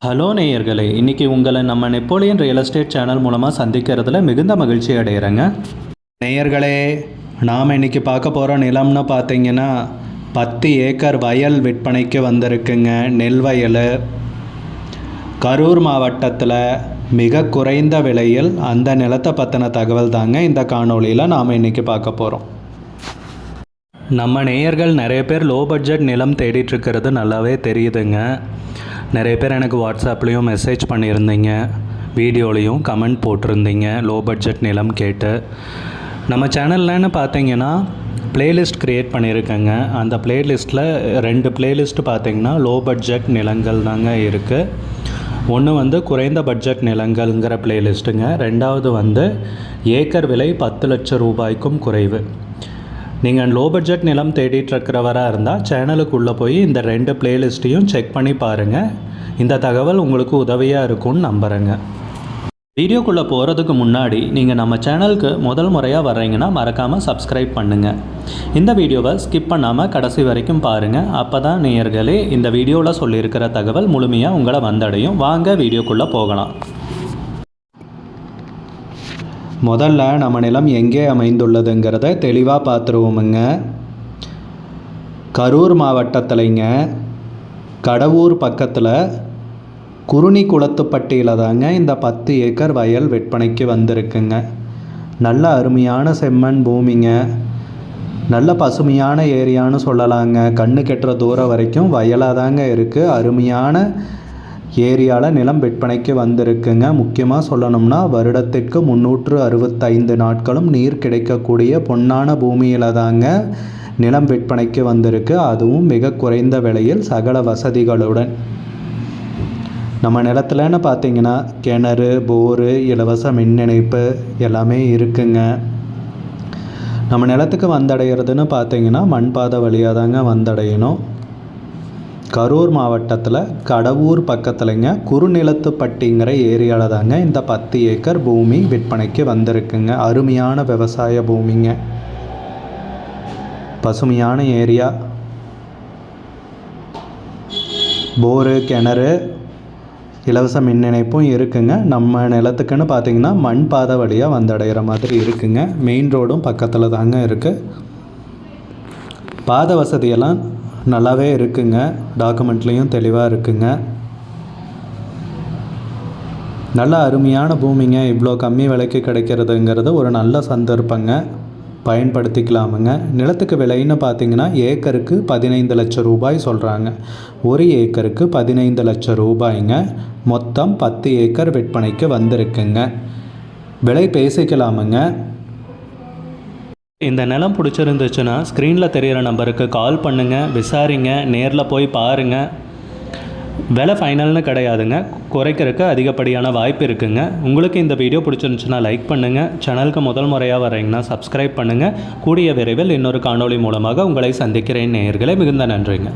Hello நேயர்களே, இன்றைக்கி உங்களை நம்ம நெப்போலியன் ரியல் எஸ்டேட் சேனல் மூலமாக சந்திக்கிறதுல மிகுந்த மகிழ்ச்சி அடைகிறேங்க. நேயர்களே, நாம் இன்றைக்கி பார்க்க போகிற நிலம்னு பார்த்தீங்கன்னா 10 ஏக்கர் வயல் விற்பனைக்கு வந்திருக்குங்க. நெல் வயல் கரூர் மாவட்டத்தில் மிக குறைந்த விலையில் அந்த நிலத்தை பற்றின தகவல் தாங்க இந்த காணொலியில் நாம் இன்றைக்கி பார்க்க போகிறோம். நம்ம நேயர்கள் நிறைய பேர் லோ பட்ஜெட் நிலம் தேடிட்டுருக்கிறது நல்லாவே தெரியுதுங்க. நிறைய பேர் எனக்கு வாட்ஸ்அப்லேயும் மெசேஜ் பண்ணியிருந்தீங்க, வீடியோலையும் கமெண்ட் போட்டிருந்தீங்க லோ பட்ஜெட் நிலம் கேட்டு. நம்ம சேனல்லன்னு பார்த்தீங்கன்னா ப்ளேலிஸ்ட் க்ரியேட் பண்ணியிருக்கேங்க. அந்த ப்ளேலிஸ்ட்டில் 2 ப்ளேலிஸ்ட்டு பார்த்திங்கன்னா லோ பட்ஜெட் நிலங்கள் தாங்க இருக்குது. ஒன்று குறைந்த பட்ஜெட் நிலங்கள்ங்கிற ப்ளேலிஸ்ட்டுங்க. 2வது ஏக்கர் விலை 10 லட்சம் ரூபாய்க்கும் குறைவு. நீங்கள் லோ பட்ஜெட் நிலம் தேடிட்டுருக்கிறவராக இருந்தால் சேனலுக்குள்ளே போய் இந்த 2 ப்ளேலிஸ்ட்டையும் செக் பண்ணி பாருங்கள். இந்த தகவல் உங்களுக்கு உதவியாக இருக்கும்னு நம்புகிறேங்க. வீடியோக்குள்ளே போகிறதுக்கு முன்னாடி நீங்கள் நம்ம சேனலுக்கு முதல் முறையாக வர்றீங்கன்னா மறக்காமல் சப்ஸ்கிரைப் பண்ணுங்கள். இந்த வீடியோவை ஸ்கிப் பண்ணாமல் கடைசி வரைக்கும் பாருங்கள். அப்போ தான் நேயர்களே இந்த வீடியோவில் சொல்லியிருக்கிற தகவல் முழுமையாக உங்களை வந்தடையும். வாங்க வீடியோக்குள்ளே போகலாம். முதல்ல நம்ம நிலம் எங்கே அமைந்துள்ளதுங்கிறத தெளிவாக பார்த்துருவோமுங்க. கரூர் மாவட்டத்திலைங்க கடவூர் பக்கத்தில் குருணி குளத்துப்பட்டியில் தாங்க இந்த 10 ஏக்கர் வயல் விற்பனைக்கு வந்திருக்குங்க. நல்ல அருமையான செம்மண் பூமிங்க, நல்ல பசுமையான ஏரியான்னு சொல்லலாங்க. கண்ணு கெட்டுற தூரம் வரைக்கும் வயலாக தாங்க இருக்குது. அருமையான ஏரியாவில் நிலம் விற்பனைக்கு வந்திருக்குங்க. முக்கியமாக சொல்லணும்னா வருடத்திற்கு 365 நாட்களும் நீர் கிடைக்கக்கூடிய பொன்னான பூமியில் தாங்க நிலம் விற்பனைக்கு வந்திருக்கு. அதுவும் மிக குறைந்த விலையில் சகல வசதிகளுடன். நம்ம நிலத்துலன்னு பார்த்தீங்கன்னா கிணறு, போரு, இலவச மின் இணைப்பு எல்லாமே இருக்குங்க. நம்ம நிலத்துக்கு வந்தடைகிறதுன்னு பார்த்தீங்கன்னா மண்பாதை வழியாக தாங்க வந்தடையணும். கரூர் மாவட்டத்தில் கடவூர் பக்கத்துலங்க குறுநிலத்துப்பட்டிங்கிற ஏரியாவில் தாங்க இந்த 10 ஏக்கர் பூமி விற்பனைக்கு வந்திருக்குங்க. அருமையான விவசாய பூமிங்க, பசுமையான ஏரியா, போரு, கிணறு, இலவச மின் இணைப்பும் இருக்குங்க. நம்ம நிலத்துக்குன்னு பார்த்திங்கன்னா மண் பாதை வழியாக வந்தடைகிற மாதிரி இருக்குங்க. மெயின் ரோடும் பக்கத்தில் தாங்க இருக்குது. பாதை வசதியெல்லாம் நல்லாவே இருக்குங்க. டாக்குமெண்ட்லேயும் தெளிவாக இருக்குங்க. நல்ல அருமையான பூமிங்க. இவ்வளோ கம்மி விலைக்கு கிடைக்கிறதுங்கிறது ஒரு நல்ல சந்தர்ப்பங்க, பயன்படுத்திக்கலாமுங்க. நிலத்துக்கு விலைன்னு பார்த்தீங்கன்னா ஏக்கருக்கு 15 லட்சம் ரூபாய் சொல்கிறாங்க. ஒரு ஏக்கருக்கு 15 லட்சம் ரூபாய்ங்க. மொத்தம் 10 ஏக்கர் விற்பனைக்கு வந்திருக்குங்க. விலை பேசிக்கலாமுங்க. இந்த நிலம் பிடிச்சிருந்துச்சுன்னா ஸ்க்ரீனில் தெரிகிற நம்பருக்கு கால் பண்ணுங்கள், விசாரிங்க, நேரில் போய் பாருங்கள். விலை ஃபைனல்னு கிடையாதுங்க, குறைக்கிறதுக்கு அதிகப்படியான வாய்ப்பு இருக்குங்க. உங்களுக்கு இந்த வீடியோ பிடிச்சிருந்துச்சுன்னா லைக் பண்ணுங்கள். சேனலுக்கு முதல் முறையாக வரீங்கன்னா சப்ஸ்கிரைப் பண்ணுங்கள். கூடிய விரைவில் இன்னொரு காணொளி மூலமாக உங்களை சந்திக்கிறேன் நேயர்களே. மிகுந்த நன்றிங்க.